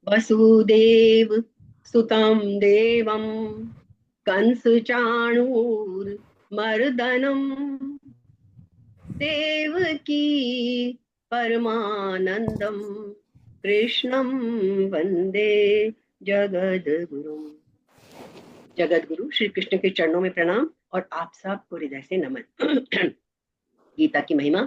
वसुदेव सुतं देवं कंस मर्दनम देवकी परमानंदम कृष्णं वंदे जगद्गुरुम। जगत गुरु श्री कृष्ण के चरणों में प्रणाम और आप सबको हृदय से नमन। गीता की महिमा।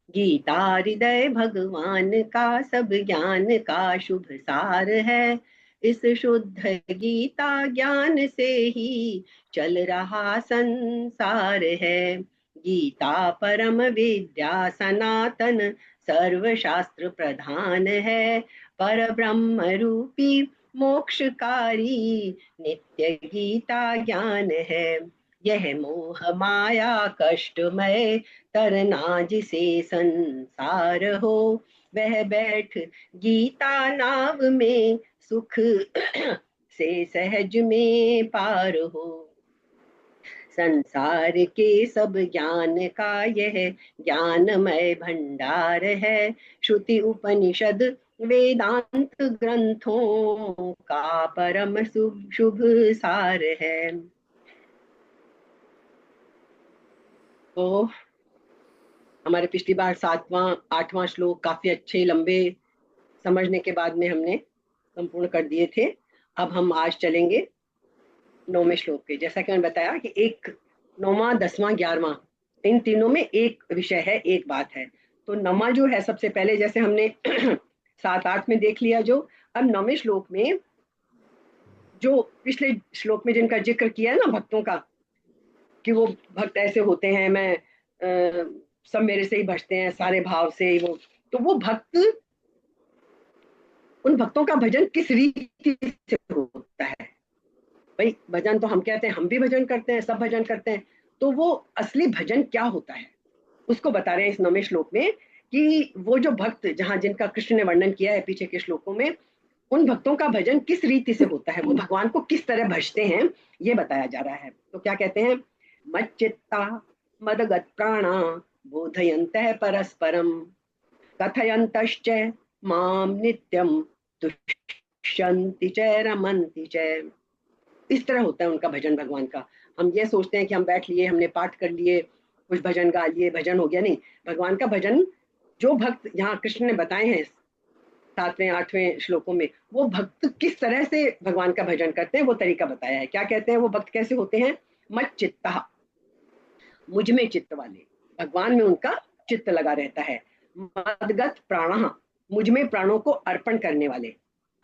गीता हृदय भगवान का सब ज्ञान का शुभ सार है। इस शुद्ध गीता ज्ञान से ही चल रहा संसार है। गीता परम विद्या सनातन सर्वशास्त्र प्रधान है। पर ब्रह्म रूपी मोक्षकारी नित्य गीता ज्ञान है। यह मोह माया कष्टमय तरना जिसे संसार हो, वह बैठ गीता नाव में सुख से सहज में पार हो। संसार के सब ज्ञान का यह ज्ञानमय भंडार है। श्रुति उपनिषद वेदांत ग्रंथों का परम शुभ शुभ सार है। तो हमारे पिछली बार 7वां 8वां श्लोक काफी अच्छे लंबे समझने के बाद में हमने संपूर्ण कर दिए थे। अब हम आज चलेंगे 9वें श्लोक के। जैसा कि मैंने बताया कि एक 9वां 10वां 11वां इन तीनों में एक विषय है, एक बात है। तो 9वां जो है सबसे पहले जैसे हमने 7 8 में देख लिया, जो अब 9वें श्लोक में जो पिछले श्लोक में जिनका जिक्र किया है ना भक्तों का, कि वो भक्त ऐसे होते हैं, मैं सब मेरे से ही भजते हैं सारे भाव से ही वो। तो वो भक्त, उन भक्तों का भजन किस रीति से होता है। भाई भजन तो हम कहते हैं, हम भी भजन करते हैं, सब भजन करते हैं। तो वो असली भजन क्या होता है उसको बता रहे हैं इस 9वें श्लोक में, कि वो जो भक्त जहां जिनका कृष्ण ने वर्णन किया है पीछे के श्लोकों में, उन भक्तों का भजन किस रीति से होता है, वो भगवान को किस तरह भजते हैं, ये बताया जा रहा है। तो क्या कहते हैं, मच्चित्ता मदगत प्राणा बोधयन्तः परस्परम कथयन्तश्च माम नित्यम तुष्यन्ति च रमन्ति च। इस तरह होता है उनका भजन भगवान का। हम ये सोचते हैं कि हम बैठ लिए, हमने पाठ कर लिए, कुछ भजन गा लिए, भजन हो गया। नहीं, भगवान का भजन जो भक्त यहाँ कृष्ण ने बताए हैं 7वें 8वें श्लोकों में, वो भक्त किस तरह से भगवान का भजन करते हैं वो तरीका बताया है। क्या कहते हैं, वो भक्त कैसे होते हैं, मत चित्ता, मुझ में चित्त वाले, भगवान में उनका चित्त लगा रहता है। मदगत प्राण, मुझ में प्राणों को अर्पण करने वाले,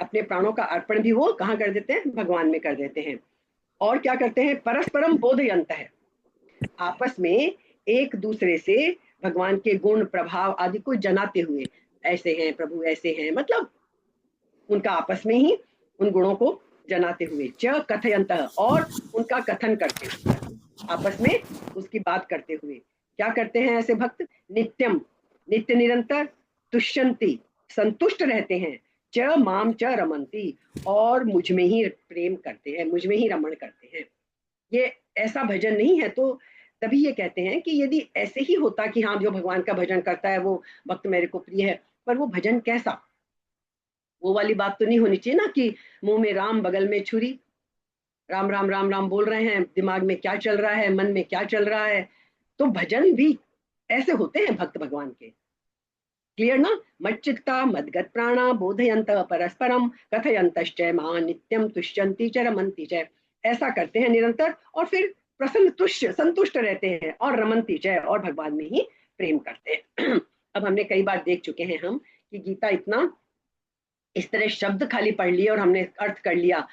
अपने प्राणों का अर्पण भी वो कहाँ कर देते हैं, भगवान में कर देते हैं। और क्या करते हैं, परस्परम बोधयंत है, आपस में एक दूसरे से भगवान के गुण प्रभाव आदि को जनाते हुए, ऐसे हैं प्रभु ऐसे हैं, मतलब उनका आपस में ही उन गुणों को जनाते हुए, च कथयंत, और उनका कथन करते हुए, आपस में उसकी बात करते हुए। क्या करते हैं ऐसे भक्त, नित्यम, नित्य निरंतर, तुष्यंती, संतुष्ट रहते हैं, च माम च रमंती, और मुझ में ही प्रेम करते हैं, मुझ में ही रमण करते हैं। ये ऐसा भजन नहीं है। तो तभी ये कहते हैं कि यदि ऐसे ही होता कि हाँ जो भगवान का भजन करता है वो भक्त मेरे को प्रिय है, पर वो भजन कैसा, वो वाली बात तो नहीं होनी चाहिए ना कि मुंह में राम बगल में छुरी, राम राम राम राम बोल रहे हैं, दिमाग में क्या चल रहा है, मन में क्या चल रहा है। तो भजन भी ऐसे होते हैं भक्त भगवान के। क्लियर ना, मच्चित्ता मदगत प्राणा बोधयंत परस्परम कथयंतश्च मां नित्यम तुष्यंती च रमन्ति च। ऐसा करते हैं निरंतर, और फिर प्रसन्न तुष्य संतुष्ट रहते हैं, और रमन्ति च, और भगवान में ही प्रेम करते हैं। अब हमने कई बार देख चुके हैं हम कि गीता इतना इस तरह शब्द खाली पढ़ लिए और हमने अर्थ कर लिया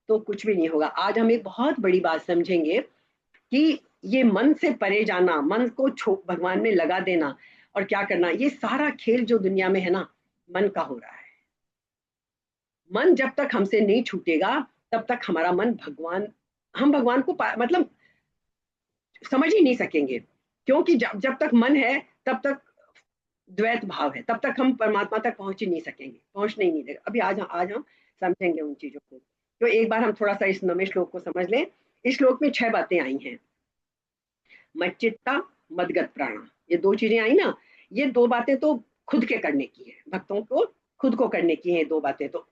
तो कुछ भी नहीं होगा। आज हम एक बहुत बड़ी बात समझेंगे कि ये मन से परे जाना, मन को भगवान में लगा देना, और क्या करना, ये सारा खेल जो दुनिया में है ना, मन का हो रहा है। मन जब तक हमसे नहीं छूटेगा तब तक हमारा मन भगवान, हम भगवान को मतलब समझ ही नहीं सकेंगे। क्योंकि जब जब तक मन है तब तक द्वैत भाव है, तब तक हम परमात्मा तक पहुंच ही नहीं सकेंगे, पहुंचने ही नहीं देगा। अभी आज हम समझेंगे उन चीजों को। तो एक बार हम थोड़ा सा इस 9वें श्लोक को समझ लें। इस श्लोक में 6 बातें आई हैं, मच्चित्ता मदगत प्राणा, ये 2 चीजें आई ना। ये 2 बातें तो खुद के करने की है, भक्तों को खुद को करने की हैं दो बातें। तो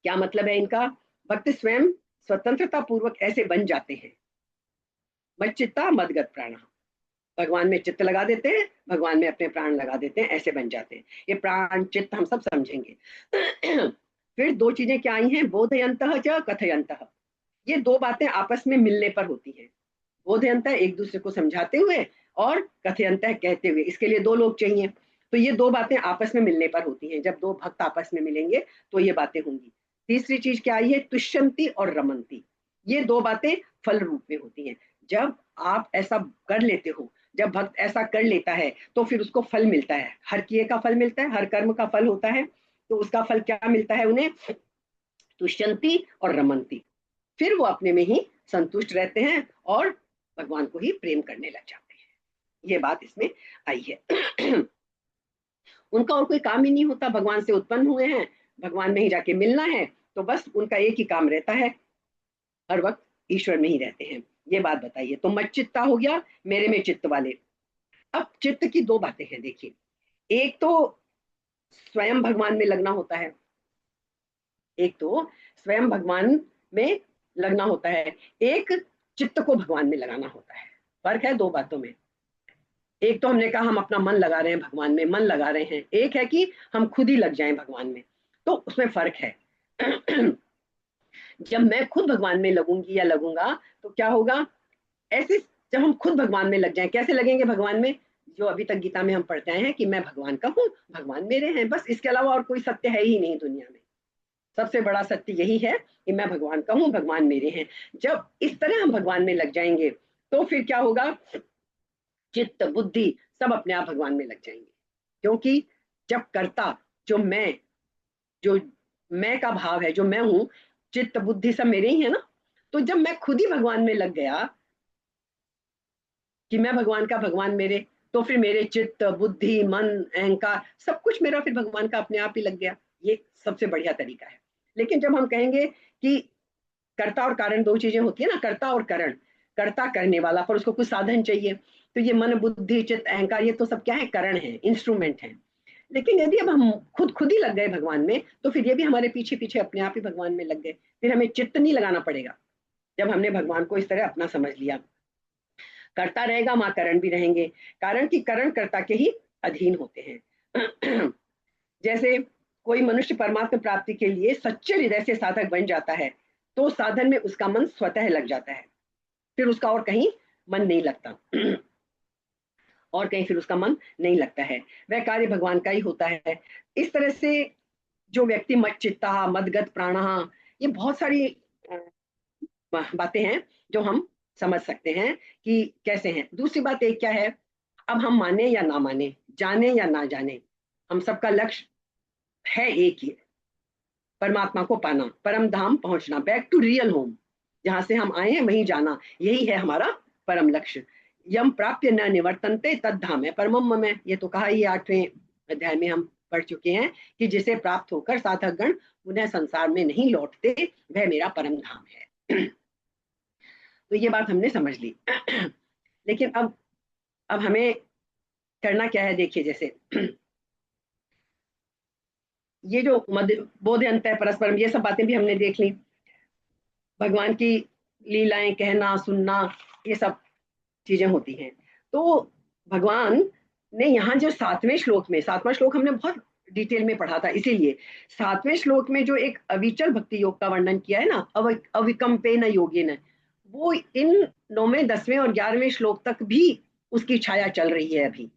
क्या मतलब है इनका? भक्त स्वयं स्वतंत्रता पूर्वक ऐसे बन जाते हैं, मच्चित्ता मदगत प्राण, भगवान में चित्त लगा देते हैं, भगवान में अपने प्राण लगा देते हैं, ऐसे बन जाते हैं। ये प्राण चित्त हम सब समझेंगे। फिर दो चीजें क्या आई हैं? बोधयंतः च कथयंतः। ये दो बातें आपस में मिलने पर होती हैं। बोधयंतः एक दूसरे को समझाते हुए, और कथयंतः कहते हुए। इसके लिए दो लोग चाहिए। तो ये दो बातें आपस में मिलने पर होती हैं। जब दो भक्त आपस में मिलेंगे तो ये बातें होंगी। तीसरी चीज क्या आई है? तुष्यंती और रमंती। ये दो बातें फल रूप में होती हैं। जब आप ऐसा कर लेते हो, जब भक्त ऐसा कर लेता है, तो फिर उसको फल मिलता है। हर किए का फल मिलता है, हर कर्म का फल होता है। तो उसका फल क्या मिलता है उन्हें? तुष्यंती और रमंती। फिर वो अपने में ही संतुष्ट रहते हैं और भगवान को ही प्रेम करने लग जाते हैं। ये बात इसमें आई है। उनका और कोई काम ही नहीं होता, भगवान से उत्पन्न हुए हैं, भगवान में ही जाके मिलना है। तो बस उनका एक ही काम रहता है, हर वक्त ईश्वर में ही रहते हैं। ये बात बताइए। तो मच्चित्ता हो गया, मेरे में चित्त वाले। अब चित्त की दो बातें हैं, देखिए। एक तो स्वयं भगवान में लगना होता है, एक तो स्वयं भगवान में लगना होता है, एक चित्त को भगवान में लगाना होता है। फर्क है दो बातों में। एक तो हमने कहा हम अपना मन लगा रहे हैं भगवान में, मन लगा रहे हैं। एक है कि हम खुद ही लग जाएं भगवान में। तो उसमें फर्क है। जब मैं खुद भगवान में लगूंगी या लगूंगा तो क्या होगा? ऐसे जब हम खुद भगवान में लग जाएं, कैसे लगेंगे भगवान में? जो अभी तक गीता में हम पढ़ते आए हैं कि मैं भगवान का हूँ, भगवान मेरे हैं, बस इसके अलावा और कोई सत्य है ही नहीं दुनिया में। सबसे बड़ा सत्य यही है कि मैं भगवान का हूँ, भगवान मेरे हैं। जब इस तरह हम भगवान में लग जाएंगे तो फिर क्या होगा? चित्त बुद्धि सब अपने आप भगवान में लग जाएंगे। क्योंकि जब कर्ता, जो मैं, जो मैं का भाव है, जो मैं हूं, चित्त बुद्धि सब मेरे ही है ना। तो जब मैं खुद ही भगवान में लग गया कि मैं भगवान का, भगवान मेरे, तो फिर मेरे चित्त बुद्धि मन अहंकार सब कुछ मेरा फिर भगवान का अपने आप ही लग गया। ये सबसे बढ़िया तरीका है। लेकिन जब हम कहेंगे कि कर्ता और कारण दो चीजें होती है ना, कर्ता और करण, कर्ता करने वाला, पर उसको कुछ साधन चाहिए। तो ये मन बुद्धि चित्त अहंकार ये तो सब क्या है? करण है, इंस्ट्रूमेंट है। लेकिन यदि अब हम खुद खुद ही लग गए भगवान में, तो फिर ये भी हमारे पीछे पीछे अपने आप ही भगवान में लग गए। फिर हमें चित्त नहीं लगाना पड़ेगा। जब हमने भगवान को इस तरह अपना समझ लिया, करता रहेगा, माँ करण भी रहेंगे। कारण की करण कर्ता के ही अधीन होते हैं। जैसे कोई मनुष्य परमात्मा प्राप्ति के लिए सच्चे हृदय से साधक बन जाता है, तो साधन में उसका मन स्वतः लग जाता है। फिर उसका और कहीं मन नहीं लगता। और कहीं फिर उसका मन नहीं लगता है। वह कार्य भगवान का ही होता है। इस तरह से जो व्यक्ति मच्चित्ता मदगत प्राणः, ये बहुत सारी बातें हैं जो हम समझ सकते हैं कि कैसे हैं। दूसरी बात एक क्या है? अब हम माने या ना माने, जाने या ना जाने, हम सबका लक्ष्य है एक ही, परमात्मा को पाना, परम धाम पहुंचना, बैक टू रियल होम, जहां से हम आए हैं वहीं जाना। यही है हमारा परम लक्ष्य। यम प्राप्य न निवर्तन्ते तद धाम है परमम में। ये तो कहा ही 8वें अध्याय में हम पढ़ चुके हैं कि जिसे प्राप्त होकर साधक गण पुनः संसार में नहीं लौटते, वह मेरा परम धाम है। तो ये बात हमने समझ ली। लेकिन अब हमें करना क्या है? देखिए, जैसे ये जो मध्य बोध अंत है परस्परम, ये सब बातें भी हमने देख ली। भगवान की लीलाएं कहना सुनना, ये सब चीजें होती हैं। तो भगवान ने यहाँ जो 7वें श्लोक में, 7वां श्लोक हमने बहुत डिटेल में पढ़ा था, इसीलिए 7वें श्लोक में जो एक अविचल भक्ति योग का वर्णन किया है ना, अविकम्पे न योगे न, वो इन 9वें 10वें और 11वें श्लोक तक भी उसकी छाया चल रही है अभी।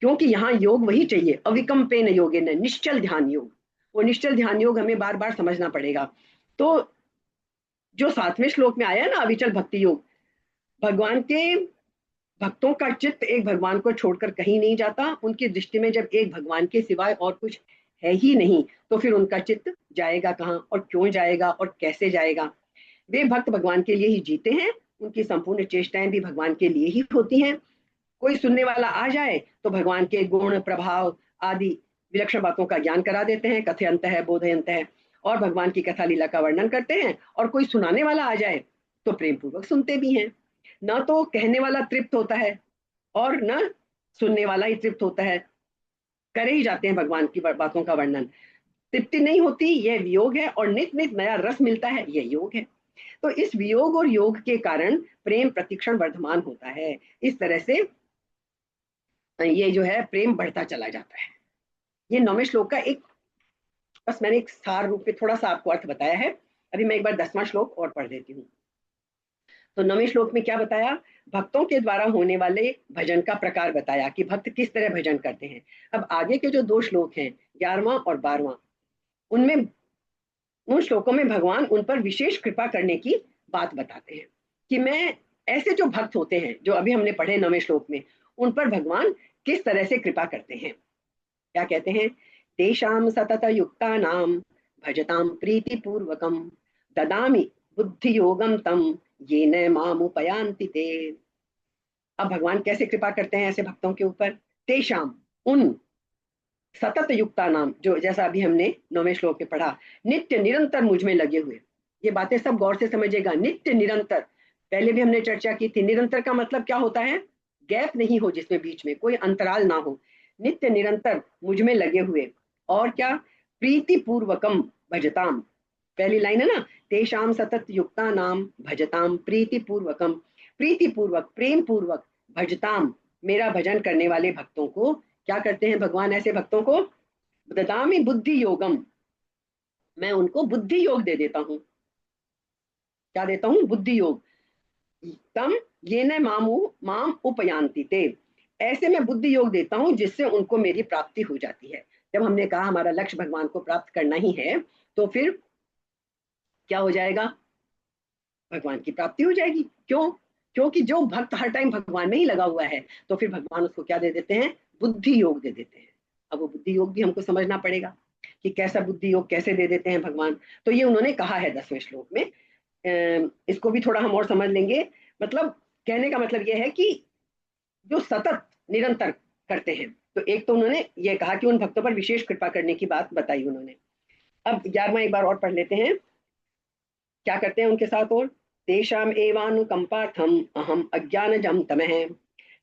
क्योंकि यहाँ योग वही चाहिए, अविकम्पे न योगे न, निश्चल ध्यान योग। वो निश्चल ध्यान योग हमें बार बार समझना पड़ेगा। तो जो 7वें श्लोक में आया ना अविचल भक्ति योग, भगवान के भक्तों का चित्त एक भगवान को छोड़कर कहीं नहीं जाता। उनकी दृष्टि में जब एक भगवान के सिवाय और कुछ है ही नहीं, तो फिर उनका चित्त जाएगा कहाँ, और क्यों जाएगा, और कैसे जाएगा? वे भक्त भगवान के लिए ही जीते हैं। उनकी संपूर्ण चेष्टाएं भी भगवान के लिए ही होती हैं। कोई सुनने वाला आ जाए तो भगवान के गुण प्रभाव आदि विलक्षण बातों का ज्ञान करा देते हैं, कथयंत है बोधयंत है, और भगवान की कथा लीला का वर्णन करते हैं। और कोई सुनाने वाला आ जाए तो प्रेम पूर्वक सुनते भी हैं। न तो कहने वाला तृप्त होता है और न सुनने वाला ही तृप्त होता है। करे ही जाते हैं भगवान की बातों का वर्णन। तृप्ति नहीं होती, यह वियोग है, और नित नित नया रस मिलता है, यह योग है। तो इस वियोग और योग के कारण प्रेम प्रतिक्षण वर्धमान होता है। इस तरह से ये जो है प्रेम बढ़ता चला जाता है। ये 9वें श्लोक का एक, बस मैंने एक सार रूप में थोड़ा सा आपको अर्थ बताया है। अभी मैं एक बार 10वां श्लोक और पढ़ देती हूँ। तो 9वें श्लोक में क्या बताया? भक्तों के द्वारा होने वाले भजन का प्रकार बताया कि भक्त किस तरह भजन करते हैं। अब आगे के जो 2 श्लोक हैं, 11वां और 12वां, उनमें, उन श्लोकों में भगवान उन पर विशेष कृपा करने की बात बताते हैं कि मैं, ऐसे जो भक्त होते हैं जो अभी हमने पढ़े 9वें श्लोक में, उन पर भगवान किस तरह से कृपा करते हैं। क्या कहते हैं? तेषाम सतत युक्ता नाम भजताम प्रीति पूर्वकम ददामि बुद्धि योगम तम ये न मामुपयांति ते। अब भगवान कैसे कृपा करते हैं ऐसे भक्तों के ऊपर? तेषाम, उन, सतत युक्ता नाम, जो जैसा अभी हमने 9वें श्लोक में पढ़ा, नित्य निरंतर मुझ में लगे हुए। ये बातें सब गौर से समझिएगा। नित्य निरंतर, पहले भी हमने चर्चा की थी, निरंतर का मतलब क्या होता है? गैप नहीं हो, जिसमें बीच में कोई अंतराल ना हो। नित्य निरंतर मुझ में लगे हुए, और क्या? प्रीति पूर्वकम भजताम, पहली लाइन है ना, तेषाम सतत युक्ता नाम भजताम प्रीति पूर्वकम, प्रीति पूर्वक, प्रेम पूर्वक, भजताम, मेरा भजन करने वाले भक्तों को क्या करते हैं भगवान? ऐसे भक्तों को ददामि बुद्धि योगम, मैं उनको बुद्धि योग दे देता हूँ। क्या देता हूँ? बुद्धि योग। तम ये न मामू माम उपयांति ते, ऐसे मैं बुद्धि योग देता हूँ जिससे उनको मेरी प्राप्ति हो जाती है। जब हमने कहा हमारा लक्ष्य भगवान को प्राप्त करना ही है, तो फिर क्या हो जाएगा? भगवान की प्राप्ति हो जाएगी। क्यों? क्योंकि जो भक्त हर टाइम भगवान में ही लगा हुआ है, तो फिर भगवान उसको क्या दे देते हैं? बुद्धि योग दे देते हैं। अब वो बुद्धि योग भी हमको समझना पड़ेगा कि कैसा बुद्धि योग कैसे दे देते हैं भगवान। तो ये उन्होंने कहा है 10वें श्लोक में। इसको भी थोड़ा हम और समझ लेंगे। मतलब कहने का मतलब ये है कि जो सतत निरंतर करते हैं, तो एक तो उन्होंने ये कहा कि उन भक्तों पर विशेष कृपा करने की बात बताई उन्होंने। अब 11वां एक बार और पढ़ लेते हैं, क्या करते हैं उनके साथ। और तेषाम एवानुकंपार्थम अहम अज्ञानजम तमः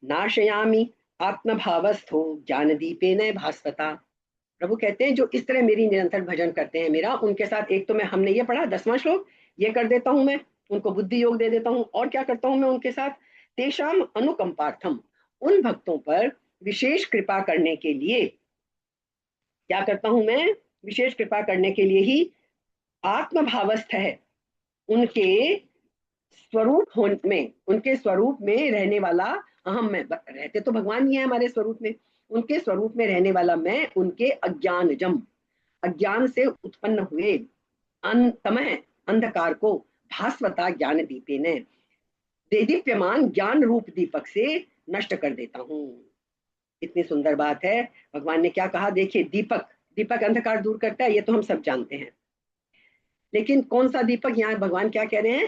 नाशयामि आत्मभावस्थो ज्ञान दीपेन भास्वता। प्रभु कहते हैं जो इस तरह मेरी निरंतर भजन करते हैं मेरा, उनके साथ एक तो मैं, हमने ये पढ़ा 10वां श्लोक, ये कर देता हूं मैं, उनको बुद्धि योग दे देता हूं। और क्या करता हूं मैं उनके साथ? तेषाम अनुकंपार्थम, उन भक्तों पर विशेष कृपा करने के लिए क्या करता हूं मैं? विशेष कृपा करने के लिए ही आत्मभावस्थ है, उनके स्वरूप में, उनके स्वरूप में रहने वाला अहम मैं, रहते तो भगवान ही है हमारे स्वरूप में, उनके स्वरूप में रहने वाला मैं, उनके अज्ञानजम, अज्ञान से उत्पन्न हुए तमह, अंधकार को, भास्वता ज्ञान दीपे ने, देदीप्यमान ज्ञान रूप दीपक से नष्ट कर देता हूँ। इतनी सुंदर बात है। भगवान ने क्या कहा? देखिए, दीपक, दीपक अंधकार दूर करता है, ये तो हम सब जानते हैं, लेकिन कौन सा दीपक? यहाँ भगवान क्या कह रहे हैं?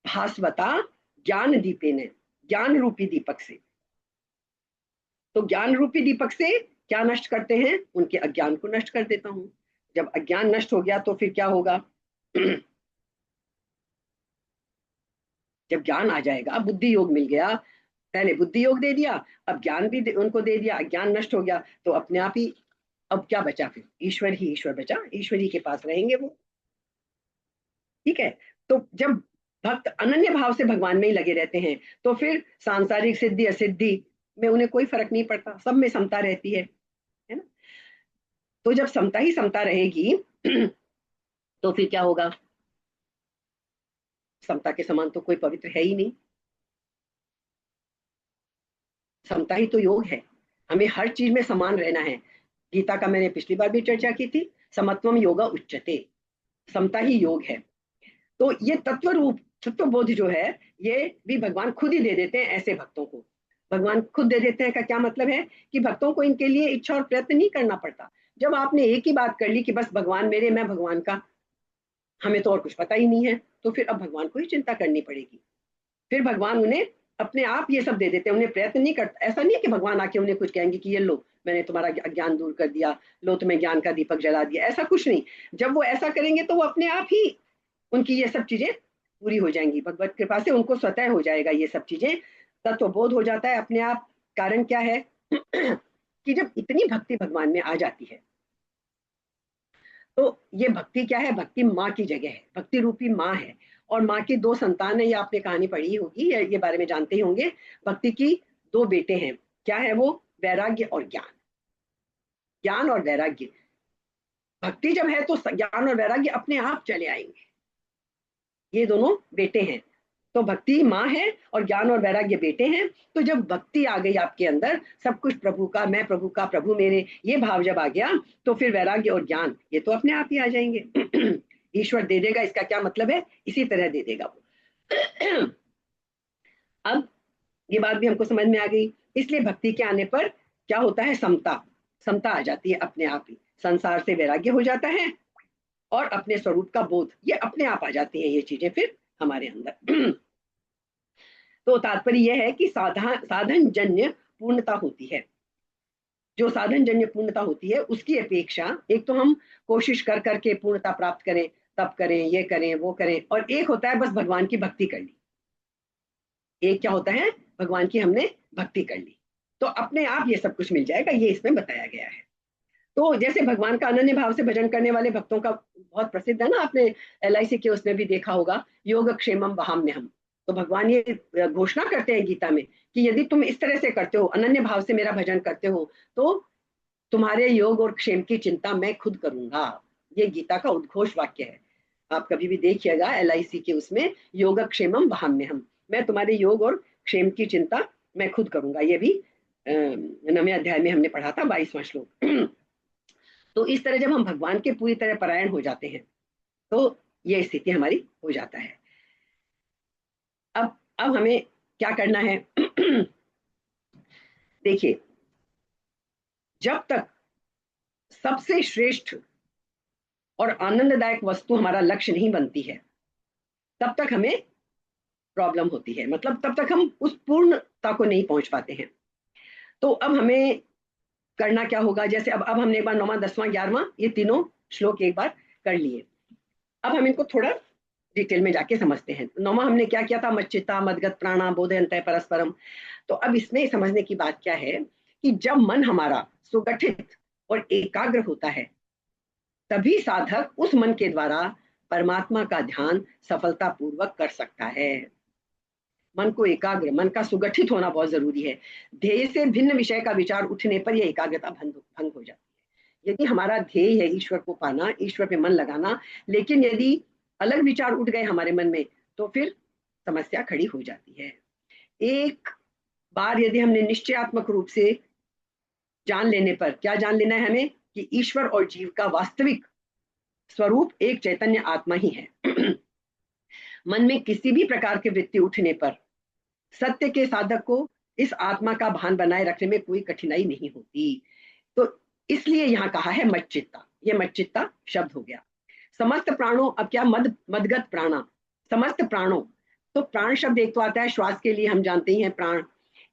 भास्वता ज्ञान दीपे ने, ज्ञान रूपी दीपक से। तो ज्ञान रूपी दीपक से क्या नष्ट करते हैं? उनके अज्ञान को नष्ट कर देता हूं। जब अज्ञान नष्ट हो गया तो फिर क्या होगा? जब ज्ञान आ जाएगा, बुद्धि योग मिल गया, पहले बुद्धि योग दे दिया, अब ज्ञान भी उनको दे दिया, अज्ञान नष्ट हो गया, तो अपने आप ही अब क्या बचा? फिर ईश्वर ही ईश्वर बचा, ईश्वर ही के पास रहेंगे वो। ठीक है। तो जब भक्त अनन्य भाव से भगवान में ही लगे रहते हैं, तो फिर सांसारिक सिद्धि असिद्धि में उन्हें कोई फर्क नहीं पड़ता, सब में समता रहती है ना। तो जब समता ही समता रहेगी तो फिर क्या होगा? समता के समान तो कोई पवित्र है ही नहीं। समता ही तो योग है। हमें हर चीज में समान रहना है। गीता का मैंने पिछली बार भी चर्चा की थी, समत्वम योगा उच्चते, समता ही योग है। तो ये तत्व रूप तत्व बोध जो है, ये भी भगवान खुद ही दे देते हैं ऐसे भक्तों को। भगवान खुद दे देते हैं का क्या मतलब है? कि भक्तों को इनके लिए इच्छा और प्रयत्न नहीं करना पड़ता। जब आपने एक ही बात कर ली कि बस भगवान मेरे, मैं भगवान का, हमें तो और कुछ पता ही नहीं है, तो फिर अब भगवान को ही चिंता करनी पड़ेगी। फिर भगवान उन्हें अपने आप ये सब दे देते हैं, उन्हें प्रयत्न नहीं करता। ऐसा नहीं है कि भगवान आके उन्हें कुछ कहेंगे कि ये लो, मैंने तुम्हारा अज्ञान दूर कर दिया, लो तुम्हें ज्ञान का दीपक जला दिया, ऐसा कुछ नहीं। जब वो ऐसा करेंगे तो वो अपने आप ही, उनकी ये सब चीजें पूरी हो जाएंगी भगवत कृपा से, उनको स्वतः हो जाएगा ये सब चीजें, तत्वबोध हो जाता है अपने आप। कारण क्या है? कि कि जब इतनी भक्ति भगवान में आ जाती है तो ये भक्ति क्या है, भक्ति माँ की जगह है, भक्ति रूपी माँ है। और माँ की दो संतान है, ये आपने कहानी पढ़ी होगी, ये बारे में जानते ही होंगे। भक्ति की दो बेटे हैं, क्या है वो, वैराग्य और ज्ञान। ज्ञान और वैराग्य, भक्ति जब है तो ज्ञान और वैराग्य अपने आप चले आएंगे। ये दोनों बेटे हैं, तो भक्ति माँ है और ज्ञान और वैराग्य बेटे हैं। तो जब भक्ति आ गई आपके अंदर, सब कुछ प्रभु का, मैं प्रभु का, प्रभु मेरे, ये भाव जब आ गया, तो फिर वैराग्य और ज्ञान ये तो अपने आप ही आ जाएंगे। ईश्वर दे देगा, इसका क्या मतलब है, इसी तरह दे देगा वो। अब ये बात भी हमको समझ में आ गई। इसलिए भक्ति के आने पर क्या होता है, समता, समता आ जाती है अपने आप ही, संसार से वैराग्य हो जाता है और अपने स्वरूप का बोध, ये अपने आप आ जाती है ये चीजें फिर हमारे अंदर। तो तात्पर्य यह है कि साधन जन्य पूर्णता होती है। जो साधन जन्य पूर्णता होती है उसकी अपेक्षा, एक तो हम कोशिश कर करके पूर्णता प्राप्त करें, तप करें, ये करें, वो करें, और एक होता है बस भगवान की भक्ति कर ली। एक क्या होता है, भगवान की हमने भक्ति कर ली तो अपने आप ये सब कुछ मिल जाएगा, ये इसमें बताया गया है। तो जैसे भगवान का अनन्य भाव से भजन करने वाले भक्तों का बहुत प्रसिद्ध है ना, आपने LIC के उसमें भी देखा होगा, योग क्षेमम वहाम्यहम। तो भगवान ये घोषणा करते हैं गीता में कि यदि तुम इस तरह से करते हो, अनन्य भाव से मेरा भजन करते हो, तो तुम्हारे योग और क्षेम की चिंता मैं खुद करूंगा। ये गीता का उद्घोष वाक्य है, आप कभी भी देखिएगा LIC के उसमें, योग क्षेमम वहाम्यहम, मैं तुम्हारे योग और क्षेम की चिंता मैं खुद करूंगा। ये भी 9वें अध्याय में हमने पढ़ा था, 22वां श्लोक। तो इस तरह जब हम भगवान के पूरी तरह परायण हो जाते हैं तो ये स्थिति हमारी हो जाता है। अब हमें क्या करना है। देखिए, जब तक सबसे श्रेष्ठ और आनंददायक वस्तु हमारा लक्ष्य नहीं बनती है, तब तक हमें प्रॉब्लम होती है, मतलब तब तक हम उस पूर्णता को नहीं पहुंच पाते हैं। तो अब हमें करना क्या होगा, जैसे अब हमने एक बार 9वां 10वां 11वां ये तीनों श्लोक एक बार कर लिए। अब हम इनको थोड़ा डिटेल में जाके समझते हैं। 9वां हमने क्या किया था, मच्चिता मदगत प्राणा बोधयन्ते परस्परम। तो अब इसमें समझने की बात क्या है कि जब मन हमारा सुगठित और एकाग्र होता है, तभी साधक उस मन के द्वारा परमात्मा का ध्यान सफलतापूर्वक कर सकता है। मन को एकाग्र, मन का सुगठित होना बहुत जरूरी है। ध्येय से भिन्न विषय का विचार उठने पर यह एकाग्रता भंग हो जाती है। यदि हमारा ध्येय है ईश्वर को पाना, ईश्वर पे मन लगाना, लेकिन यदि अलग विचार उठ गए हमारे मन में, तो फिर समस्या खड़ी हो जाती है। एक बार यदि हमने निश्चयात्मक रूप से जान लेने पर, क्या जान लेना है हमें, कि ईश्वर और जीव का वास्तविक स्वरूप एक चैतन्य आत्मा ही है। मन में किसी भी प्रकार की वृत्ति उठने पर सत्य के साधक को इस आत्मा का भान बनाए रखने में कोई कठिनाई नहीं होती। तो इसलिए यहाँ कहा है मच्चित्ता, ये मच्चित्ता शब्द हो गया। समस्त प्राणों, अब क्या, मदगत प्राणा, समस्त प्राणों, तो प्राण शब्द एक तो आता है श्वास के लिए, हम जानते ही हैं प्राण।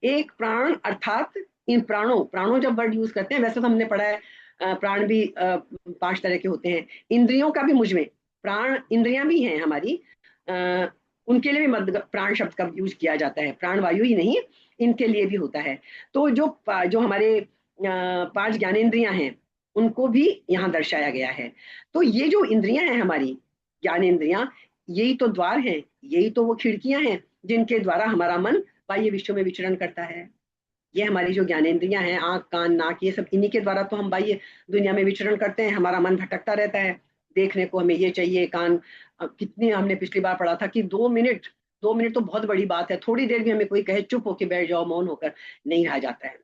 एक प्राण अर्थात इन प्राणों, प्राणों जब वर्ड यूज करते हैं, वैसे तो हमने पढ़ा है प्राण भी 5 तरह के होते हैं। इंद्रियों का भी मुझमें प्राण, इंद्रियां भी हैं हमारी, उनके लिए भी प्राण शब्द का यूज किया जाता है, प्राण वायु ही नहीं, इनके लिए भी होता है। तो जो हमारे 5 ज्ञानेंद्रियां हैं, उनको भी यहाँ दर्शाया गया है। तो ये जो इंद्रियां हैं हमारी ज्ञानेंद्रियां, यही तो द्वार हैं, यही तो वो खिड़कियां हैं जिनके द्वारा हमारा मन बाह्य विश्व में विचरण करता है। ये हमारी जो ज्ञानेंद्रियां हैं, आंख कान नाक, ये सब, इन्हीं के द्वारा तो हम बाह्य दुनिया में विचरण करते हैं। हमारा मन भटकता रहता है, देखने को हमें ये चाहिए, कान, कितनी हमने पिछली बार पढ़ा था कि 2 मिनट, 2 मिनट तो बहुत बड़ी बात है, थोड़ी देर भी हमें कोई कहे चुप होके बैठ जाओ, मौन होकर, नहीं रहा जाता है।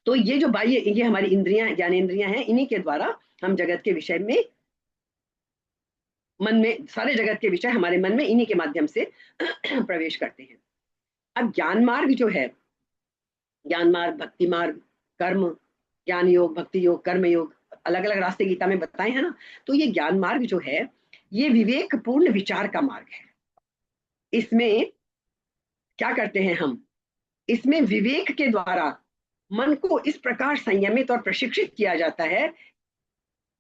तो ये जो बाह्य, ये हमारी इंद्रियां, ज्ञानेंद्रियां हैं, इन्हीं के द्वारा हम जगत के विषय में, मन में, सारे जगत के विषय हमारे मन में इन्हीं के माध्यम से प्रवेश करते हैं। अब ज्ञान मार्ग जो है, ज्ञान मार्ग, भक्ति मार्ग, कर्म, ज्ञान योग, भक्ति योग, कर्म योग, अलग अलग रास्ते गीता में बताए हैं ना। तो ये ज्ञान मार्ग जो है, ये विवेक पूर्ण विचार का मार्ग है। इसमें क्या करते हैं हम, इसमें विवेक के द्वारा मन को इस प्रकार संयमित और प्रशिक्षित किया जाता है।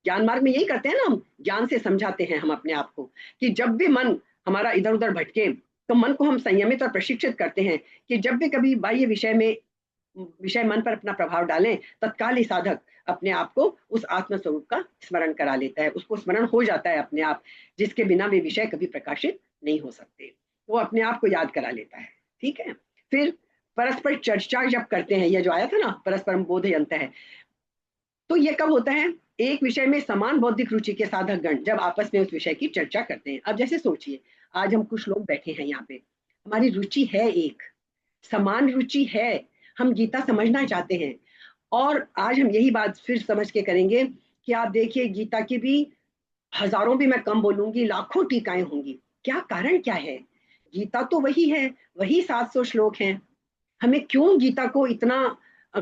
ज्ञान मार्ग में यही करते हैं ना, हम ज्ञान से समझाते हैं हम अपने आप को, कि जब भी मन हमारा इधर उधर भटके, तो मन को हम संयमित और प्रशिक्षित करते हैं कि जब भी कभी बाह्य विषय में विषय मन पर अपना प्रभाव डालें, तत्काल ही साधक अपने आप को उस आत्म स्वरूप का स्मरण करा लेता है, उसको स्मरण हो जाता है अपने आप, जिसके बिना वे विषय कभी प्रकाशित नहीं हो सकते। वो अपने आप को याद करा लेता है। ठीक है। फिर परस्पर चर्चा जब करते हैं, ये जो आया था ना, परस्परम बोधयंतः है, तो ये कब होता है? एक विषय में समान बौद्धिक रुचि के साधक गण जब आपस में उस विषय की चर्चा करते हैं। अब जैसे सोचिए, आज हम कुछ लोग बैठे हैं यहाँ पे, हमारी रुचि है, एक समान रुचि है, हम गीता समझना चाहते हैं, और आज हम यही बात फिर समझ के करेंगे कि आप देखिए, गीता की भी हजारों भी मैं कम बोलूंगी, लाखों टीकाएं होंगी। क्या कारण क्या है? गीता तो वही है, वही 700 श्लोक हैं। हमें क्यों गीता को इतना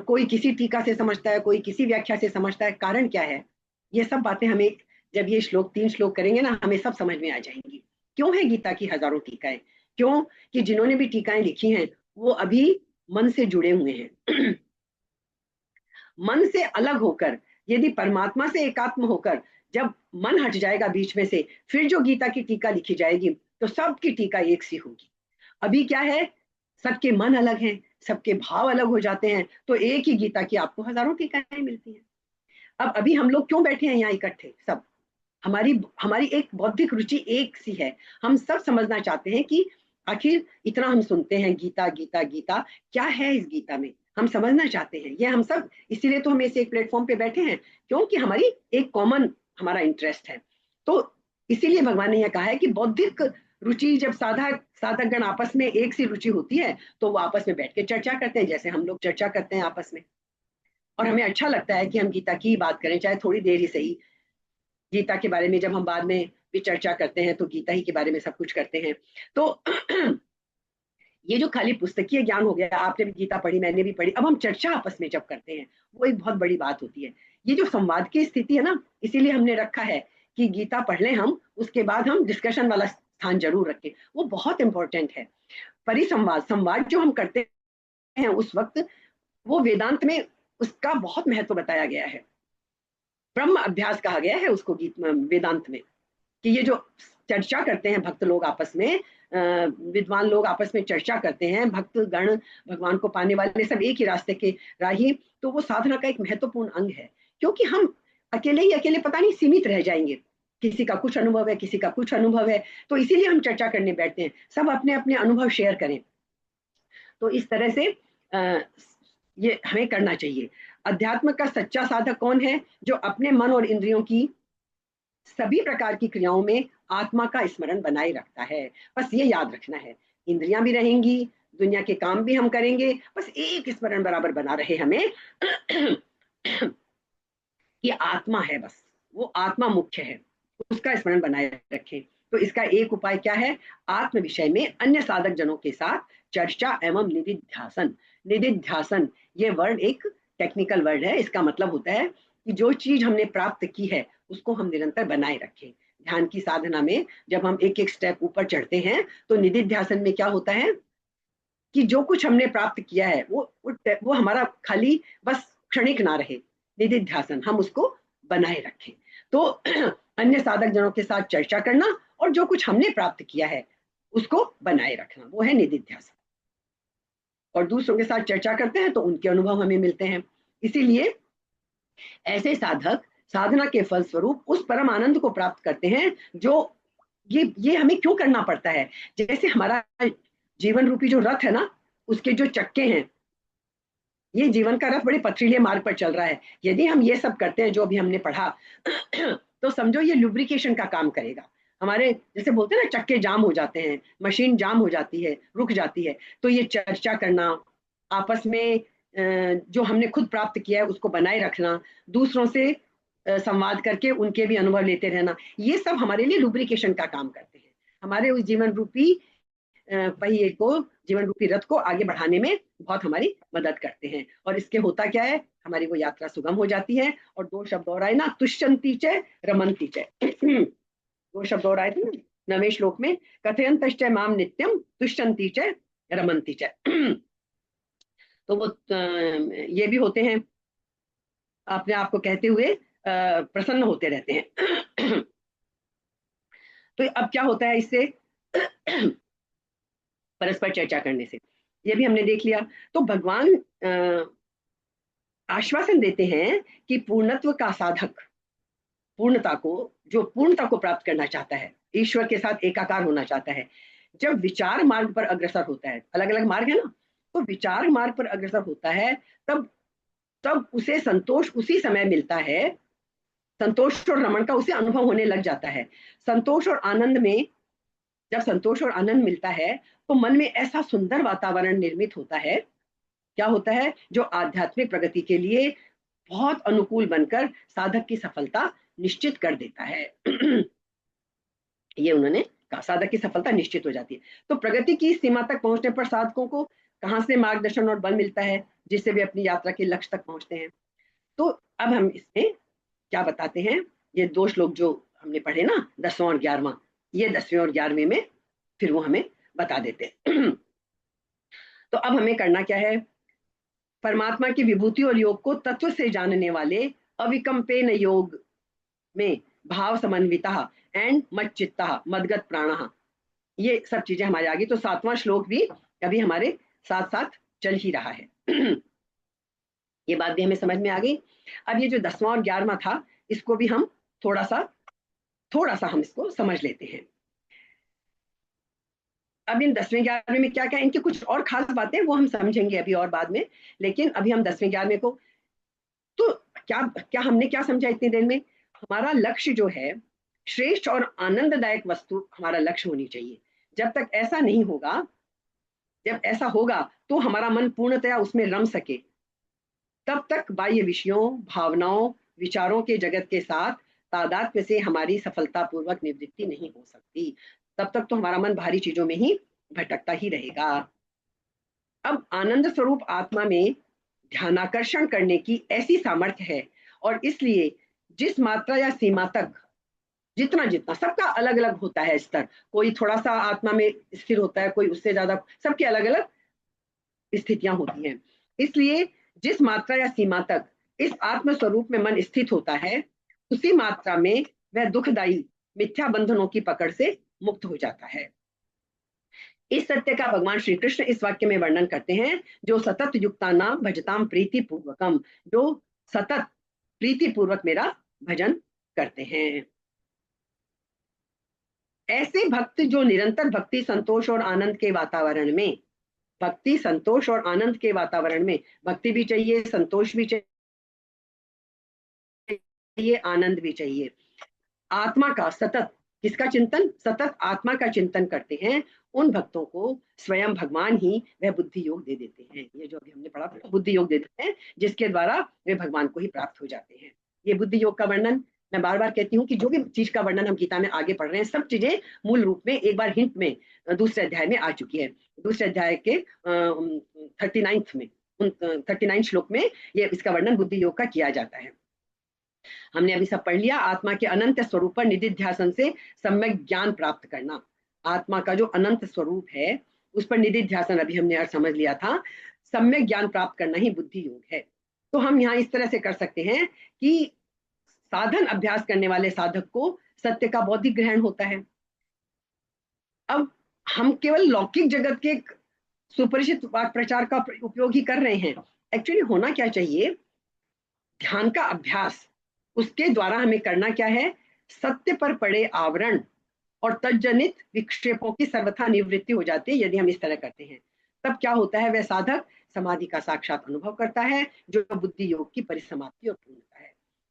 कोई किसी टीका से समझता है, कोई किसी व्याख्या से समझता है, कारण क्या है? ये सब बातें हमें जब ये श्लोक 3 श्लोक करेंगे ना, हमें सब समझ में आ जाएंगी। क्यों है गीता की हजारों टीकाएं? क्यों? कि जिन्होंने भी टीकाएं लिखी हैं वो अभी मन से जुड़े हुए हैं। मन से अलग होकर, यदि परमात्मा से एकात्म होकर जब मन हट जाएगा बीच में से, फिर जो गीता की टीका लिखी जाएगी तो सबकी टीका एक सी होगी। अभी क्या है, सबके मन अलग हैं, सबके भाव अलग हो जाते हैं, तो एक ही गीता की आपको हजारों टीकाएं मिलती हैं। अब अभी हम लोग क्यों बैठे हैं यहाँ इकट्ठे सब? हमारी हमारी एक बौद्धिक रुचि एक सी है। हम सब समझना चाहते हैं कि आखिर इतना हम सुनते हैं गीता गीता गीता, क्या है इस गीता में, हम समझना चाहते हैं। ये हम सब इसीलिए तो हम इस एक प्लेटफॉर्म पे बैठे हैं, क्योंकि हमारी एक कॉमन हमारा इंटरेस्ट है। तो इसीलिए भगवान ने यह कहा है कि बौद्धिक रुचि जब साधक साधक गण आपस में एक सी रुचि होती है तो वो आपस में बैठ के चर्चा करते हैं, जैसे हम लोग चर्चा करते हैं आपस में। और हमें अच्छा लगता है कि हम गीता की बात करें, चाहे थोड़ी देर ही सही। गीता के बारे में जब हम बाद में भी चर्चा करते हैं तो गीता ही के बारे में सब कुछ करते हैं। तो ये जो खाली पुस्तकीय ज्ञान हो गया, आपने भी गीता पढ़ी, मैंने भी पढ़ी, अब हम चर्चा आपस में जब करते हैं वो एक बहुत बड़ी बात होती है। ये जो संवाद की स्थिति है ना, इसीलिए हमने रखा है कि गीता पढ़ लें हम, उसके बाद हम डिस्कशन वाला स्थान जरूर रखें, वो बहुत इंपॉर्टेंट है। परिसंवाद, संवाद जो हम करते हैं उस वक्त, वो वेदांत में उसका बहुत महत्व बताया गया है। ब्रह्म अभ्यास कहा गया है उसको गीत वेदांत में, कि ये जो चर्चा करते हैं भक्त लोग आपस में, विद्वान लोग आपस में चर्चा करते हैं, भक्त गण, भगवान को पाने वाले सब एक ही रास्ते के राही, तो वो साधना का एक महत्वपूर्ण अंग है। क्योंकि हम अकेले ही अकेले पता नहीं सीमित रह जाएंगे, किसी का कुछ अनुभव है, किसी का कुछ अनुभव है, तो इसीलिए हम चर्चा करने बैठते हैं, सब अपने अपने अनुभव शेयर करें। तो इस तरह से ये हमें करना चाहिए। अध्यात्म का सच्चा साधक कौन है? जो अपने मन और इंद्रियों की सभी प्रकार की क्रियाओं में आत्मा का स्मरण बनाए रखता है। बस ये याद रखना है, इंद्रियां भी रहेंगी, दुनिया के काम भी हम करेंगे, बस एक स्मरण बराबर बना रहे हमें। ये आत्मा है, बस वो आत्मा मुख्य है, उसका स्मरण बनाए रखें। तो इसका एक उपाय क्या है? आत्म विषय में अन्य साधक जनों के साथ चर्चा एवं निधिध्यासन। निधिध्यासन ये वर्ड एक टेक्निकल वर्ड है, इसका मतलब होता है कि जो चीज हमने प्राप्त की है उसको हम निरंतर बनाए रखें। ध्यान की साधना में जब हम एक एक स्टेप ऊपर चढ़ते हैं तो निधिध्यासन में क्या होता है कि जो कुछ हमने प्राप्त किया है वो हमारा खाली बस क्षणिक ना रहे, निधिध्यासन हम उसको बनाए रखें। तो अन्य साधक जनों के साथ चर्चा करना और जो कुछ हमने प्राप्त किया है उसको बनाए रखना, वो है निधिध्यासन। और दूसरों के साथ चर्चा करते हैं तो उनके अनुभव हमें मिलते हैं। इसीलिए ऐसे साधक साधना के फलस्वरूप उस परम आनंद को प्राप्त करते हैं जो ये हमें क्यों करना पड़ता है? जैसे हमारा जीवन रूपी जो रथ है ना, उसके जो चक्के हैं, ये जीवन का रथ बड़े पथरीले मार्ग पर चल रहा है। यदि हम ये सब करते हैं जो अभी हमने पढ़ा, तो समझो ये लुब्रिकेशन का काम करेगा। हमारे जैसे बोलते हैं ना, चक्के जाम हो जाते हैं, मशीन जाम हो जाती है, रुक जाती है, तो ये चर्चा करना, आपस में जो हमने खुद प्राप्त किया है उसको बनाए रखना, दूसरों से संवाद करके उनके भी अनुभव लेते रहना, ये सब हमारे लिए लुब्रिकेशन का काम करते हैं, हमारे उस जीवन रूपी पहिए को, जीवन रूपी रथ को आगे बढ़ाने में बहुत हमारी मदद करते हैं। और इसके होता क्या है, हमारी वो यात्रा सुगम हो जाती है। और 2 शब्द और आए ना, तुष्यंती च रमंती च। 2 शब्द और आए थे ना 9वें श्लोक में, कथयंतश्च माम नित्यम तुष्यंती च रमंती च। तो वो ये भी होते हैं, अपने आप को कहते हुए प्रसन्न होते रहते हैं। तो अब क्या होता है इससे? परस्पर चर्चा करने से ये भी हमने देख लिया। तो भगवान आश्वासन देते हैं कि पूर्णत्व का साधक, पूर्णता को, जो पूर्णता को प्राप्त करना चाहता है, ईश्वर के साथ एकाकार होना चाहता है, जब विचार मार्ग पर अग्रसर होता है, अलग अलग मार्ग है ना, तो विचार मार्ग पर अग्रसर होता है, तब तब उसे संतोष उसी समय मिलता है। संतोष और रमण का उसे अनुभव होने लग जाता है। संतोष और आनंद में, जब संतोष और आनंद मिलता है तो मन में ऐसा सुंदर वातावरण निर्मित होता है, क्या होता है, जो आध्यात्मिक प्रगति के लिए बहुत अनुकूल बनकर साधक की सफलता निश्चित कर देता है। ये उन्होंने कहा, साधक की सफलता निश्चित हो जाती है। तो प्रगति की सीमा तक पहुंचने पर साधकों को कहां से मार्गदर्शन और बल मिलता है, जिससे वे अपनी यात्रा के लक्ष्य तक पहुंचते हैं। तो अब हम इसमें क्या बताते हैं, ये दो श्लोक जो हमने पढ़े ना, 10वां और 11वां, ये 10वें और 11वें में फिर वो हमें बता देते हैं। तो अब हमें करना क्या है, परमात्मा की विभूति और योग को तत्व से जानने वाले अविकम्पेन योग में भाव समन्विता एंड मच्चित्ता मदगत प्राण, ये सब चीजें हमारे आगे। तो 7वां श्लोक भी अभी हमारे साथ साथ चल ही रहा है। ये बात भी हमें समझ में आ गई। अब ये जो 10वां और 11वां था, इसको भी हम थोड़ा सा हम इसको समझ लेते हैं। अब इन 10वें 11वें में क्या क्या, इनकी कुछ और खास बातें वो हम समझेंगे अभी और बाद में, लेकिन अभी हम 10वें 11वें को, तो क्या क्या हमने क्या समझा इतनी देर में, हमारा लक्ष्य जो है श्रेष्ठ और आनंददायक वस्तु हमारा लक्ष्य होनी चाहिए। जब तक ऐसा नहीं होगा, जब ऐसा होगा तो हमारा मन पूर्णतया उसमें रम सके, तब तक बाह्य विषयों, भावनाओं, विचारों के जगत के साथ तादात्म्य से हमारी सफलतापूर्वक निवृत्ति नहीं हो सकती। तब तक तो हमारा मन भारी चीजों में ही भटकता ही रहेगा। अब आनंद स्वरूप आत्मा में ध्यानाकर्षण करने की ऐसी सामर्थ्य है, और इसलिए जिस मात्रा या सीमा तक, जितना जितना, सबका अलग अलग होता है स्तर, कोई थोड़ा सा आत्मा में स्थिर होता है, कोई उससे ज्यादा, सबकी अलग अलग स्थितियां होती हैं। इसलिए जिस मात्रा या सीमा तक इस आत्म स्वरूप में मन स्थित होता है, उसी मात्रा में वह दुखदायी मिथ्या बंधनों की पकड़ से मुक्त हो जाता है। इस सत्य का भगवान श्री कृष्ण इस वाक्य में वर्णन करते हैं, जो सतत युक्तानाम भजताम प्रीति पूर्वकम, जो सतत प्रीति पूर्वक मेरा भजन करते हैं। ऐसे भक्त जो निरंतर भक्ति, संतोष और आनंद के वातावरण में, भक्ति, संतोष और आनंद के वातावरण में, भक्ति भी चाहिए, संतोष भी चाहिए, आनंद भी चाहिए, आत्मा का सतत, किसका चिंतन, सतत आत्मा का चिंतन करते हैं, उन भक्तों को स्वयं भगवान ही वह बुद्धि योग दे देते हैं। ये जो अभी हमने पढ़ा था, बुद्धि योग दे देते हैं, जिसके द्वारा वे भगवान को ही प्राप्त हो जाते हैं। ये बुद्धि योग का वर्णन, मैं बार बार कहती हूँ कि जो भी चीज का वर्णन हम गीता में आगे पढ़ रहे हैं, सब चीजें मूल रूप में एक बार हिंट में दूसरे अध्याय में आ चुकी है। दूसरे अध्याय के 39 में, 39 श्लोक में ये इसका वर्णन बुद्धि योग का किया जाता है। हमने अभी सब पढ़ लिया। आत्मा के अनंत स्वरूप पर निधिध्यासन से सम्यक ज्ञान प्राप्त करना, आत्मा का जो अनंत स्वरूप है उस पर निधिध्यासन अभी हमने यार समझ लिया था, सम्यक ज्ञान प्राप्त करना ही बुद्धि योग है। तो हम यहाँ इस तरह से कर सकते हैं कि साधन अभ्यास करने वाले साधक को सत्य का बौद्धिक ग्रहण होता है। अब हम केवल लौकिक जगत के सुपरिचित वाक प्रचार का उपयोग ही कर रहे हैं। एक्चुअली होना क्या चाहिए, ध्यान का अभ्यास, उसके द्वारा हमें करना क्या है, सत्य पर पड़े आवरण और तज्जनित विक्षेपों की सर्वथा निवृत्ति हो जाती है यदि हम इस तरह करते हैं। तब क्या होता है, वह साधक समाधि का साक्षात अनुभव करता है, जो बुद्धि योग की परिसमाप्ति और पूर्णता है।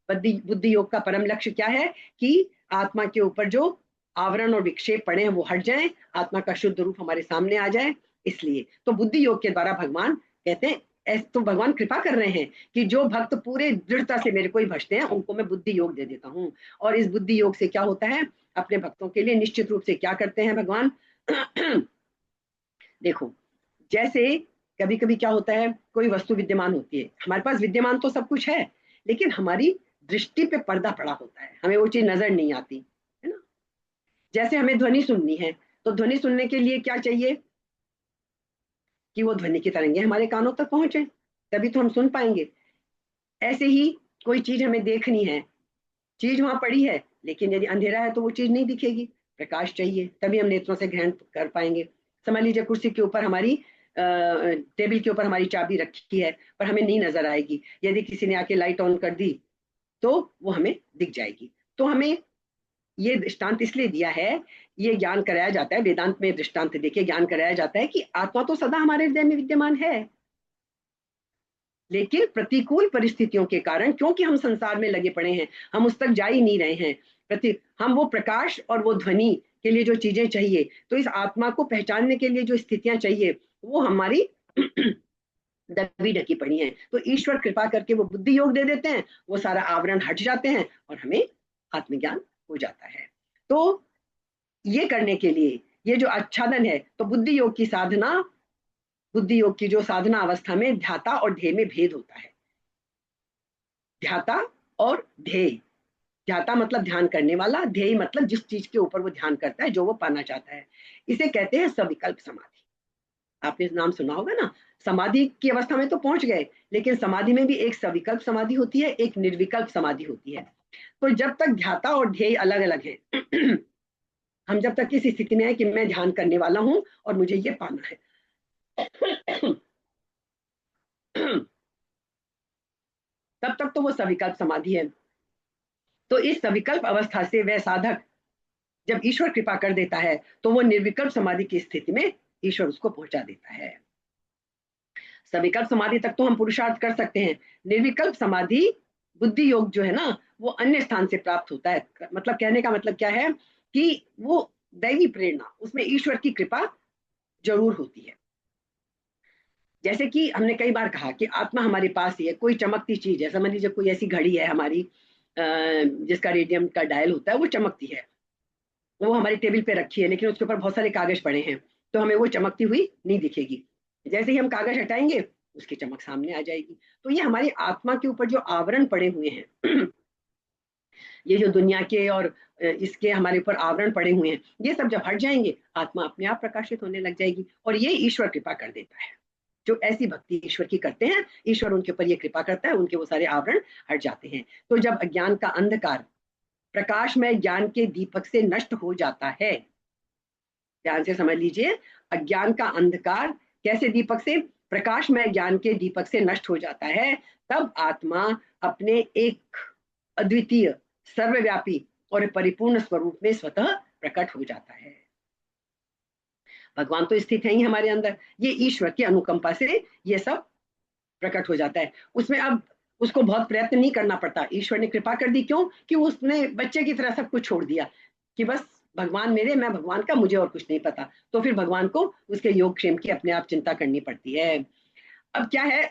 बुद्धि योग का परम लक्ष्य क्या है कि आत्मा के ऊपर जो आवरण और विक्षेप पड़े हैं वो हट जाएं, आत्मा का शुद्ध रूप हमारे सामने आ जाए। इसलिए तो बुद्धि योग के द्वारा भगवान कहते हैं, तो भगवान कृपा कर रहे हैं कि जो भक्त पूरे दृढ़ता से मेरे को ही भजते हैं, उनको मैं बुद्धि योग दे देता हूँ। और इस बुद्धि योग से क्या होता है, अपने भक्तों के लिए निश्चित रूप से क्या करते हैं भगवान। देखो, जैसे कभी कभी क्या होता है, कोई वस्तु विद्यमान होती है, हमारे पास विद्यमान तो सब कुछ है, लेकिन हमारी दृष्टि पे पर्दा पड़ा होता है, हमें वो चीज नजर नहीं आती है ना। जैसे हमें ध्वनि सुननी है, तो ध्वनि सुनने के लिए क्या चाहिए कि वो ध्वनि की तरंगे हमारे कानों तक पहुंचे, तभी तो हम सुन पाएंगे। ऐसे ही कोई चीज हमें देखनी है, चीज वहां पड़ी है, लेकिन यदि अंधेरा है तो वो चीज नहीं दिखेगी, प्रकाश चाहिए, तभी हम नेत्रों से ग्रहण कर पाएंगे। समझ लीजिए कुर्सी के ऊपर हमारी टेबल के ऊपर हमारी चाबी रखी है पर हमें नहीं नजर आएगी, यदि किसी ने आके लाइट ऑन कर दी तो वो हमें दिख जाएगी। तो हमें ये दृष्टांत इसलिए दिया है, ये ज्ञान कराया जाता है, वेदांत में दृष्टांत देके ज्ञान कराया जाता है कि आत्मा तो सदा हमारे हृदय में विद्यमान है, लेकिन प्रतिकूल परिस्थितियों के कारण, क्योंकि हम संसार में लगे पड़े हैं, हम उस तक जा ही नहीं रहे हैं, हम वो प्रकाश और वो ध्वनि के लिए जो चीजें चाहिए, तो इस आत्मा को पहचानने के लिए जो स्थितियां चाहिए वो हमारी दबी ढकी पड़ी हैं। तो ईश्वर कृपा करके वो बुद्धि योग दे देते हैं, वो सारा आवरण हट जाते हैं और हमें आत्मज्ञान हो जाता है। तो ये करने के लिए ये जो आच्छादन है, तो बुद्धि योग की साधना, बुद्धि योग की जो साधना अवस्था में ध्याता और ध्येय में भेद होता है। ध्याता और ध्येय, ध्याता मतलब ध्यान करने वाला, ध्येय मतलब जिस चीज के ऊपर वो ध्यान करता है, जो वो पाना चाहता है, इसे कहते हैं सविकल्प समाधि। आपने नाम सुना होगा ना, समाधि की अवस्था में तो पहुंच गए, लेकिन समाधि में भी एक सविकल्प समाधि होती है, एक निर्विकल्प समाधि होती है। तो जब तक ध्याता और ध्येय अलग अलग है हम जब तक इस स्थिति में है कि मैं ध्यान करने वाला हूं और मुझे ये पाना है तब तक तो वो सविकल्प समाधि है। तो इस सविकल्प अवस्था से वह साधक जब ईश्वर कृपा कर देता है तो वो निर्विकल्प समाधि की स्थिति में ईश्वर उसको पहुंचा देता है। सविकल्प समाधि तक तो हम पुरुषार्थ कर सकते हैं, निर्विकल्प समाधि बुद्धि योग जो है ना, वो अन्य स्थान से प्राप्त होता है। मतलब कहने का मतलब क्या है कि वो दैवी प्रेरणा, उसमें ईश्वर की कृपा जरूर होती है। जैसे कि हमने कई बार कहा कि आत्मा हमारे पास ही है, कोई चमकती चीज है, समझ लीजिए कोई ऐसी घड़ी है हमारी जिसका रेडियम का डायल होता है, वो चमकती है, वो हमारी टेबल पे रखी है, लेकिन उसके ऊपर बहुत सारे कागज पड़े हैं, तो हमें वो चमकती हुई नहीं दिखेगी। जैसे ही हम कागज हटाएंगे उसकी चमक सामने आ जाएगी। तो ये हमारी आत्मा के ऊपर जो आवरण पड़े हुए हैं ये जो दुनिया के और इसके हमारे ऊपर आवरण पड़े हुए हैं, ये सब जब हट जाएंगे आत्मा अपने आप प्रकाशित होने लग जाएगी, और ये ईश्वर कृपा कर देता है। जो ऐसी भक्ति ईश्वर की करते हैं, ईश्वर उनके ऊपर ये कृपा करता है, उनके वो सारे आवरण हट जाते हैं। तो जब अज्ञान का अंधकार प्रकाशमय ज्ञान के दीपक से नष्ट हो जाता है, ध्यान से समझ लीजिए, अज्ञान का अंधकार कैसे दीपक से, प्रकाशमय ज्ञान के दीपक से नष्ट हो जाता है, तब आत्मा अपने एक अद्वितीय, सर्वव्यापी और परिपूर्ण स्वरूप में स्वतः प्रकट हो जाता है। भगवान तो स्थित है ही हमारे अंदर, ये ईश्वर की अनुकंपा से ये सब प्रकट हो जाता है। उसमें अब उसको बहुत प्रयत्न नहीं करना पड़ता, ईश्वर ने कृपा कर दी, क्यों कि उसने बच्चे की तरह सब कुछ छोड़ दिया कि बस भगवान मेरे, मैं भगवान का, मुझे और कुछ नहीं पता। तो फिर भगवान को उसके योग क्षेम की अपने आप चिंता करनी पड़ती है। अब क्या है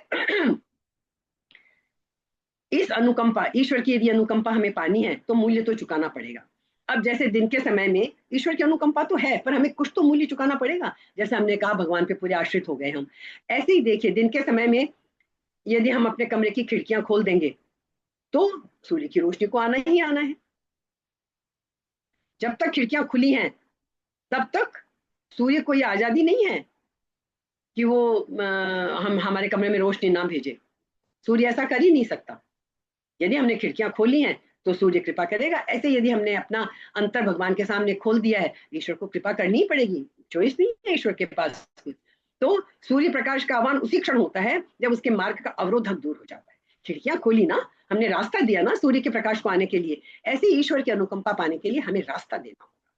इस अनुकंपा, ईश्वर की यदि अनुकंपा हमें पानी है तो मूल्य तो चुकाना पड़ेगा। अब जैसे दिन के समय में ईश्वर की अनुकंपा तो है, पर हमें कुछ तो मूल्य चुकाना पड़ेगा। जैसे हमने कहा भगवान पे पूरे आश्रित हो गए हम, ऐसे ही देखिए दिन के समय में यदि हम अपने कमरे की खिड़कियां खोल देंगे तो सूर्य की रोशनी को आना ही आना है। जब तक खिड़कियां खुली हैं तब तक सूर्य को ये आजादी नहीं है कि वो हम हमारे कमरे में रोशनी ना भेजे। सूर्य ऐसा कर ही नहीं सकता। यदि हमने खिड़कियां खोली हैं तो सूर्य कृपा करेगा। ऐसे यदि हमने अपना अंतर भगवान के सामने खोल दिया है, ईश्वर को कृपा करनी ही पड़ेगी, चॉइस नहीं है ईश्वर के पास कुछ। तो सूर्य प्रकाश का आह्वान उसी क्षण होता है जब उसके मार्ग का अवरोधक दूर हो जाता है। खिड़कियां खोली ना, हमने रास्ता दिया ना सूर्य के प्रकाश को आने के लिए, ऐसे ईश्वर की अनुकंपा पाने के लिए हमें रास्ता देना होगा।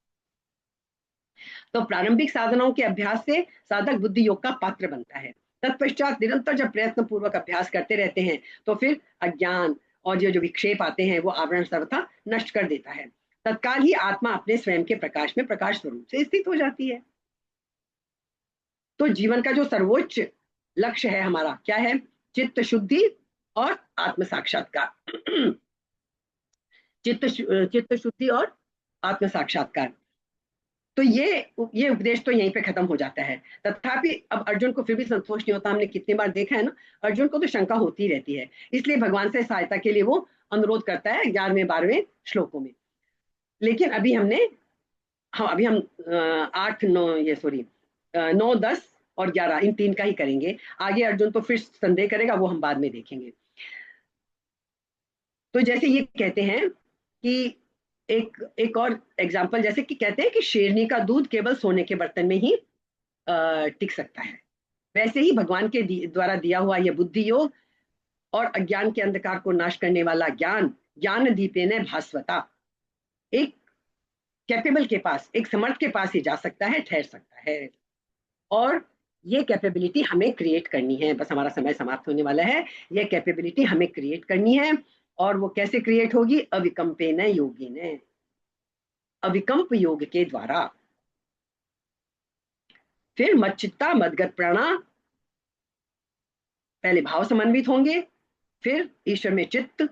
तो प्रारंभिक साधनाओं के अभ्यास से साधक बुद्धि योग का पात्र बनता है। तत्पश्चात निरंतर जब प्रयत्न पूर्वक अभ्यास करते रहते हैं तो फिर अज्ञान और ये जो विक्षेप आते हैं वो आवरण सर्वथा नष्ट कर देता है। तत्काल ही आत्मा अपने स्वयं के प्रकाश में प्रकाश स्वरूप से स्थित हो जाती है। तो जीवन का जो सर्वोच्च लक्ष्य है हमारा क्या है? चित्त शुद्धि और आत्म साक्षात्कार चित्त शुद्धि और आत्म साक्षात्कार। तो ये उपदेश तो यहीं पे खत्म हो जाता है। तथापि अब अर्जुन को फिर भी संतोष नहीं होता। हमने कितनी बार देखा है ना, अर्जुन को तो शंका होती रहती है, इसलिए भगवान से सहायता के लिए वो अनुरोध करता है 11वें 12वें श्लोकों में। लेकिन अभी हमने, हाँ अभी हम 8 9 ये सॉरी 9 10 और 11 इन 3 का ही करेंगे। आगे अर्जुन तो फिर संदेह करेगा, वो हम बाद में देखेंगे। तो जैसे ये कहते हैं कि एक एक और एग्जाम्पल, जैसे कि कहते हैं कि शेरनी का दूध केवल सोने के बर्तन में ही टिक सकता है। वैसे ही भगवान के द्वारा दिया हुआ यह बुद्धि योग और अज्ञान के अंधकार को नाश करने वाला ज्ञान, ज्ञान दीपेन भास्वता, एक कैपेबल के पास, एक समर्थ के पास ही जा सकता है, ठहर सकता है। और ये कैपेबिलिटी हमें क्रिएट करनी है। बस हमारा समय समाप्त होने वाला है। ये कैपेबिलिटी हमें क्रिएट करनी है। और वो कैसे क्रिएट होगी? अविकम्पेन योगिन, अविकम्प योग के द्वारा। फिर मच्चित्ता मदगत प्राणा, पहले भाव समन्वित होंगे, फिर ईश्वर में चित्त